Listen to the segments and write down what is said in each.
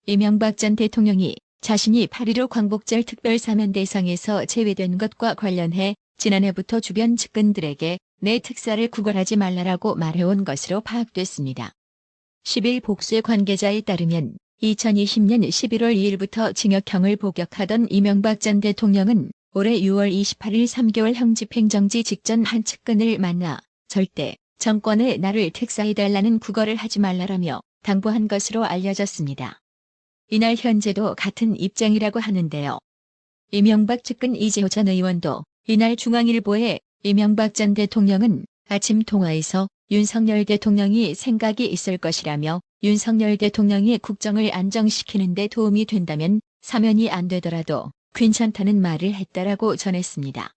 이명박 전 대통령이 자신이 8.15 광복절 특별사면 대상에서 제외된 것과 관련해 지난해부터 주변 측근들에게 내 특사를 구걸하지 말라라고 말해온 것으로 파악됐습니다. 10일 복수의 관계자에 따르면 2020년 11월 2일부터 징역형을 복역하던 이명박 전 대통령은 올해 6월 28일 3개월형 집행정지 직전 한 측근을 만나 절대 정권에 나를 특사해달라는 구걸을 하지 말라라며 당부한 것으로 알려졌습니다. 이날 현재도 같은 입장이라고 하는데요. 이명박 측근 이재호 전 의원도 이날 중앙일보에 이명박 전 대통령은 아침 통화에서 윤석열 대통령이 생각이 있을 것이라며 윤석열 대통령이 국정을 안정시키는 데 도움이 된다면 사면이 안 되더라도 괜찮다는 말을 했다라고 전했습니다.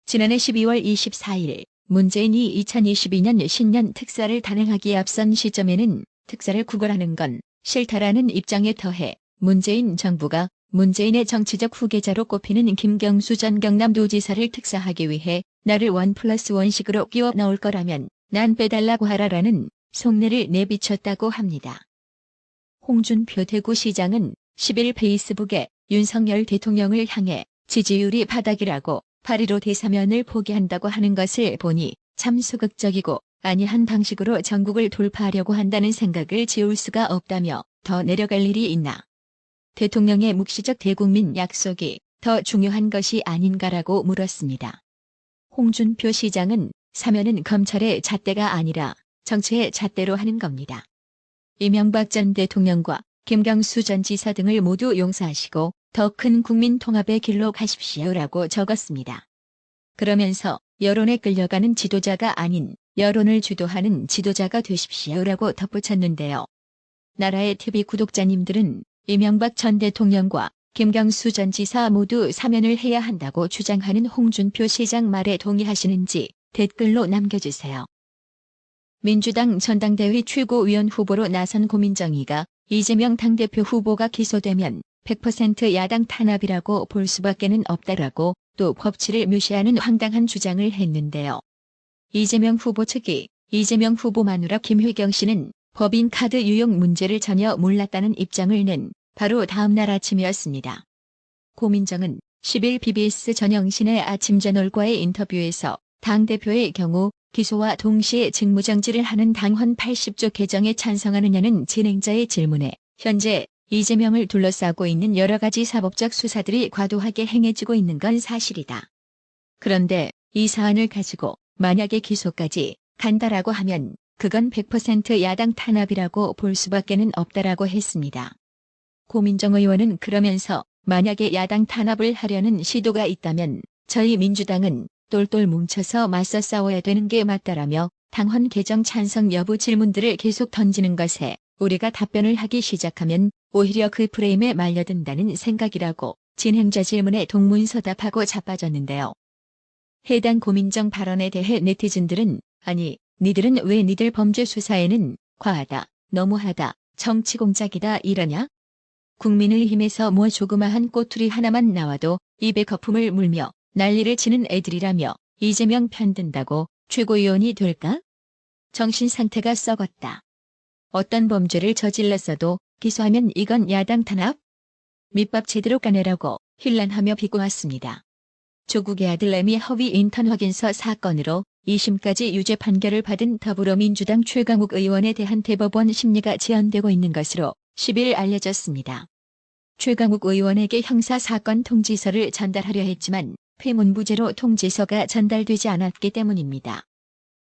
지난해 12월 24일 문재인이 2022년 신년 특사를 단행하기에 앞선 시점에는 특사를 구걸하는 건 싫다라는 입장에 더해 문재인 정부가 문재인의 정치적 후계자로 꼽히는 김경수 전 경남도지사를 특사하기 위해 나를 1+1식으로 끼워 넣을 거라면 난 빼달라고 하라라는 속내를 내비쳤다고 합니다. 홍준표 대구시장은 10일 페이스북에 윤석열 대통령을 향해 지지율이 바닥이라고 8.15 대사면을 포기한다고 하는 것을 보니 참 소극적이고 아니한 방식으로 전국을 돌파하려고 한다는 생각을 지울 수가 없다며 더 내려갈 일이 있나. 대통령의 묵시적 대국민 약속이 더 중요한 것이 아닌가라고 물었습니다. 홍준표 시장은 사면은 검찰의 잣대가 아니라 정치의 잣대로 하는 겁니다. 이명박 전 대통령과 김경수 전 지사 등을 모두 용서하시고 더 큰 국민 통합의 길로 가십시오라고 적었습니다. 그러면서 여론에 끌려가는 지도자가 아닌 여론을 주도하는 지도자가 되십시오라고 덧붙였는데요. 나라의 TV 구독자님들은 이명박 전 대통령과 김경수 전 지사 모두 사면을 해야 한다고 주장하는 홍준표 시장 말에 동의하시는지 댓글로 남겨주세요. 민주당 전당대회 최고위원 후보로 나선 고민정이가 이재명 당대표 후보가 기소되면 100% 야당 탄압이라고 볼 수밖에는 없다라고 또 법치를 무시하는 황당한 주장을 했는데요. 이재명 후보 측이 이재명 후보 마누라 김혜경 씨는 법인카드 유용 문제를 전혀 몰랐다는 입장을 낸 바로 다음 날 아침이었습니다. 고민정은 10일 BBS 전영신의 아침저널과의 인터뷰에서 당대표의 경우 기소와 동시에 직무정지를 하는 당헌 80조 개정에 찬성하느냐는 진행자의 질문에 현재 이재명을 둘러싸고 있는 여러 가지 사법적 수사들이 과도하게 행해지고 있는 건 사실이다. 그런데 이 사안을 가지고 만약에 기소까지 간다라고 하면 그건 100% 야당 탄압이라고 볼 수밖에는 없다라고 했습니다. 고민정 의원은 그러면서 만약에 야당 탄압을 하려는 시도가 있다면 저희 민주당은 똘똘 뭉쳐서 맞서 싸워야 되는 게 맞다라며 당헌 개정 찬성 여부 질문들을 계속 던지는 것에 우리가 답변을 하기 시작하면 오히려 그 프레임에 말려든다는 생각이라고 진행자 질문에 동문서답하고 자빠졌는데요. 해당 고민정 발언에 대해 네티즌들은 아니 니들은 왜 니들 범죄 수사에는 과하다, 너무하다, 정치 공작이다 이러냐? 국민의힘에서 뭐 조그마한 꼬투리 하나만 나와도 입에 거품을 물며 난리를 치는 애들이라며 이재명 편든다고 최고위원이 될까? 정신 상태가 썩었다. 어떤 범죄를 저질렀어도 기소하면 이건 야당 탄압? 밑밥 제대로 까내라고 힐난하며 비꼬았습니다. 조국의 아들 애미 허위 인턴 확인서 사건으로 2심까지 유죄 판결을 받은 더불어민주당 최강욱 의원에 대한 대법원 심리가 지연되고 있는 것으로 10일 알려졌습니다. 최강욱 의원에게 형사사건 통지서를 전달하려 했지만 폐문부제로 통지서가 전달되지 않았기 때문입니다.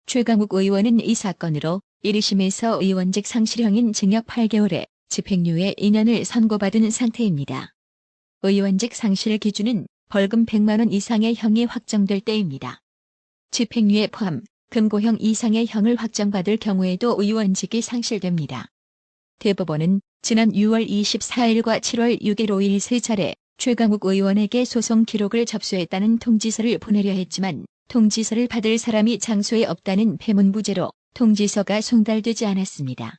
최강욱 의원은 이 사건으로 1심에서 의원직 상실형인 징역 8개월에 집행유예 2년을 선고받은 상태입니다. 의원직 상실 기준은 벌금 100만 원 이상의 형이 확정될 때입니다. 집행유예 포함 금고형 이상의 형을 확정받을 경우에도 의원직이 상실됩니다. 대법원은 지난 6월 24일과 7월 6일 5일 세 차례 최강욱 의원에게 소송 기록을 접수했다는 통지서를 보내려 했지만 통지서를 받을 사람이 장소에 없다는 폐문부제로 통지서가 송달되지 않았습니다.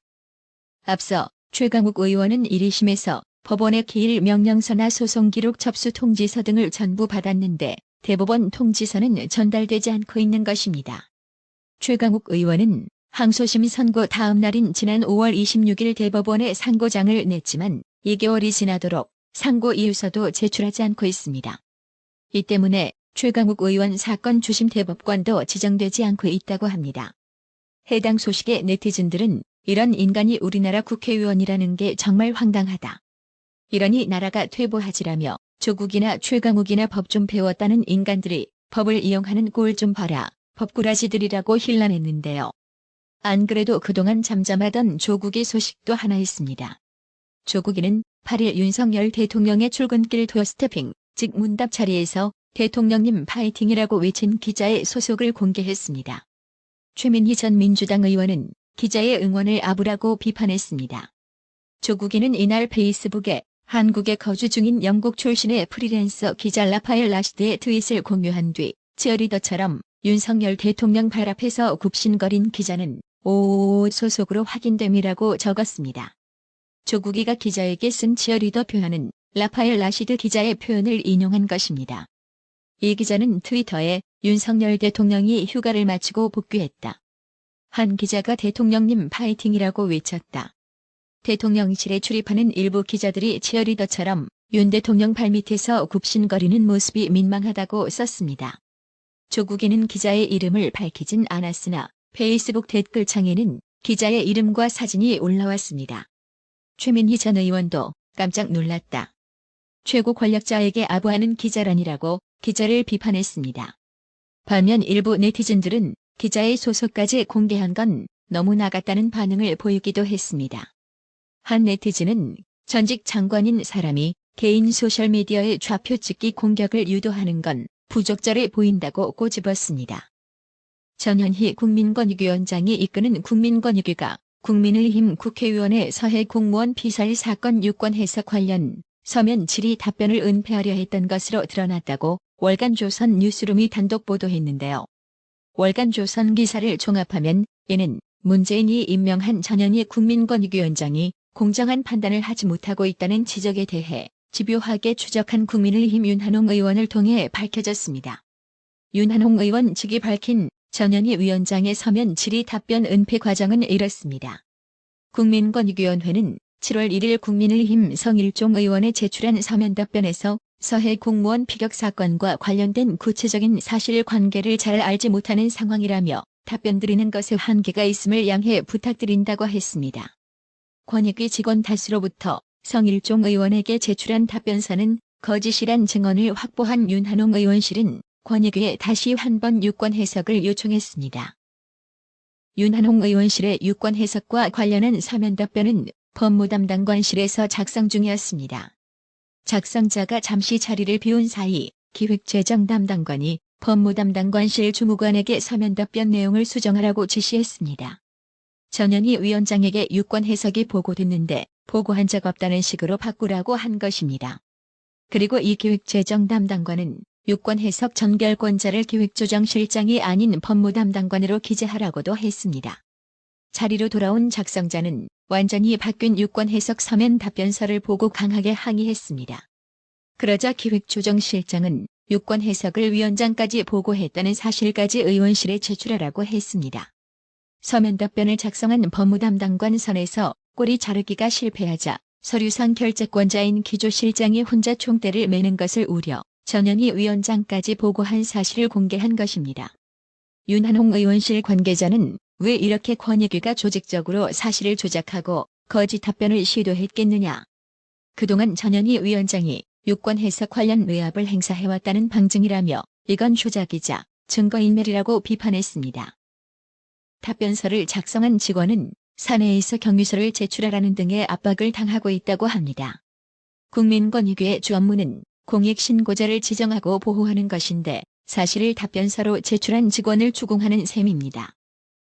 앞서 최강욱 의원은 1심에서 법원의 기일 명령서나 소송 기록 접수 통지서 등을 전부 받았는데 대법원 통지서는 전달되지 않고 있는 것입니다. 최강욱 의원은 항소심 선고 다음 날인 지난 5월 26일 대법원에 상고장을 냈지만 2개월이 지나도록 상고 이유서도 제출하지 않고 있습니다. 이 때문에 최강욱 의원 사건 주심 대법관도 지정되지 않고 있다고 합니다. 해당 소식에 네티즌들은 이런 인간이 우리나라 국회의원이라는 게 정말 황당하다. 이러니 나라가 퇴보하지라며 조국이나 최강욱이나 법 좀 배웠다는 인간들이 법을 이용하는 꼴 좀 봐라. 법꾸라지들이라고 힐난했는데요. 안 그래도 그동안 잠잠하던 조국의 소식도 하나 있습니다. 조국이는 8일 윤석열 대통령의 출근길 도어스태핑, 즉 문답 자리에서 대통령님 파이팅이라고 외친 기자의 소속을 공개했습니다. 최민희 전 민주당 의원은 기자의 응원을 아부라고 비판했습니다. 조국이는 이날 페이스북에 한국에 거주 중인 영국 출신의 프리랜서 기자 라파엘 라시드의 트윗을 공유한 뒤 치어리더처럼 윤석열 대통령 발 앞에서 굽신거린 기자는 오 소속으로 확인됨이라고 적었습니다. 조국이가 기자에게 쓴 치어리더 표현은 라파엘 라시드 기자의 표현을 인용한 것입니다. 이 기자는 트위터에 윤석열 대통령이 휴가를 마치고 복귀했다. 한 기자가 대통령님 파이팅이라고 외쳤다. 대통령실에 출입하는 일부 기자들이 치어리더처럼 윤 대통령 발밑에서 굽신거리는 모습이 민망하다고 썼습니다. 조국이는 기자의 이름을 밝히진 않았으나 페이스북 댓글창에는 기자의 이름과 사진이 올라왔습니다. 최민희 전 의원도 깜짝 놀랐다. 최고 권력자에게 아부하는 기자라니라고 기자를 비판했습니다. 반면 일부 네티즌들은 기자의 소속까지 공개한 건 너무 나갔다는 반응을 보이기도 했습니다. 한 네티즌은 전직 장관인 사람이 개인 소셜미디어에 좌표 찍기 공격을 유도하는 건 부적절해 보인다고 꼬집었습니다. 전현희 국민권익위원장이 이끄는 국민권익위가 국민의힘 국회의원의 서해 공무원 피살 사건 유권 해석 관련 서면 질의 답변을 은폐하려 했던 것으로 드러났다고 월간 조선 뉴스룸이 단독 보도했는데요. 월간 조선 기사를 종합하면 이는 문재인이 임명한 전현희 국민권익위원장이 공정한 판단을 하지 못하고 있다는 지적에 대해 집요하게 추적한 국민의힘 윤한홍 의원을 통해 밝혀졌습니다. 윤한홍 의원 측이 밝힌 전현희 위원장의 서면 질의 답변 은폐 과정은 이렇습니다. 국민권익위원회는 7월 1일 국민의힘 성일종 의원에 제출한 서면 답변에서 서해 공무원 피격 사건과 관련된 구체적인 사실관계를 잘 알지 못하는 상황이라며 답변 드리는 것에 한계가 있음을 양해 부탁드린다고 했습니다. 권익위 직원 다수로부터 성일종 의원에게 제출한 답변서는 거짓이란 증언을 확보한 윤한홍 의원실은 권익위에 다시 한 번 유권 해석을 요청했습니다. 윤한홍 의원실의 유권 해석과 관련한 서면 답변은 법무담당관실에서 작성 중이었습니다. 작성자가 잠시 자리를 비운 사이 기획재정 담당관이 법무담당관실 주무관에게 서면 답변 내용을 수정하라고 지시했습니다. 전현희 위원장에게 유권 해석이 보고됐는데 보고한 적 없다는 식으로 바꾸라고 한 것입니다. 그리고 이 기획재정 담당관은 유권 해석 전결권자를 기획조정실장이 아닌 법무담당관으로 기재하라고도 했습니다. 자리로 돌아온 작성자는 완전히 바뀐 유권 해석 서면 답변서를 보고 강하게 항의했습니다. 그러자 기획조정실장은 유권 해석을 위원장까지 보고했다는 사실까지 의원실에 제출하라고 했습니다. 서면 답변을 작성한 법무담당관 선에서 꼬리 자르기가 실패하자 서류상 결재권자인 기조실장이 혼자 총대를 매는 것을 우려 전현희 위원장까지 보고한 사실을 공개한 것입니다. 윤한홍 의원실 관계자는 왜 이렇게 권익위가 조직적으로 사실을 조작하고 거짓 답변을 시도했겠느냐. 그동안 전현희 위원장이 유권 해석 관련 외압을 행사해왔다는 방증이라며 이건 조작이자 증거인멸이라고 비판했습니다. 답변서를 작성한 직원은 사내에서 경위서를 제출하라는 등의 압박을 당하고 있다고 합니다. 국민권익위의 주 업무는 공익신고자를 지정하고 보호하는 것인데 사실을 답변서로 제출한 직원을 추궁하는 셈입니다.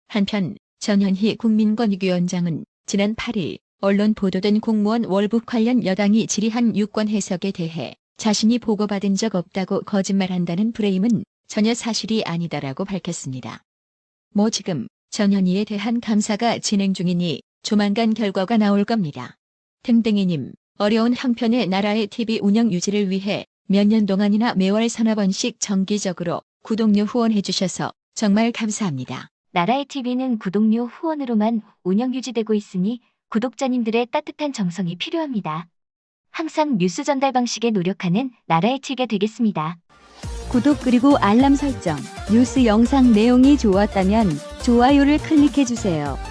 한편 전현희 국민권익위원장은 지난 8일 언론 보도된 공무원 월북 관련 여당이 질의한 유권 해석에 대해 자신이 보고받은 적 없다고 거짓말한다는 프레임은 전혀 사실이 아니다라고 밝혔습니다. 지금 전현희에 대한 감사가 진행 중이니 조만간 결과가 나올 겁니다. 탱탱이님, 어려운 형편의 나라의 TV 운영 유지를 위해 몇 년 동안이나 매월 서너 번씩 정기적으로 구독료 후원해 주셔서 정말 감사합니다. 나라의 TV는 구독료 후원으로만 운영 유지되고 있으니 구독자님들의 따뜻한 정성이 필요합니다. 항상 뉴스 전달 방식에 노력하는 나라의 TV가 되겠습니다. 구독 그리고 알람 설정, 뉴스 영상 내용이 좋았다면 좋아요를 클릭해주세요.